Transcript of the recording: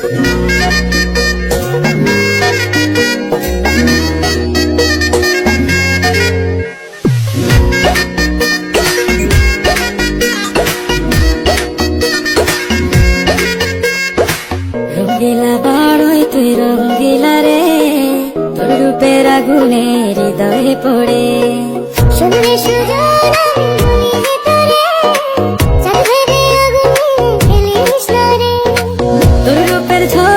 রঙ্গিলা বড়ই তুই রঙ্গিলা রে, তোর রূপের আগুনে হৃদয়ে পড়ে। শুনলে সুজন আমি তোরে, চাঁদ ভেবে আগুনে ফেলিস না রে। তোর রূপের ঝড়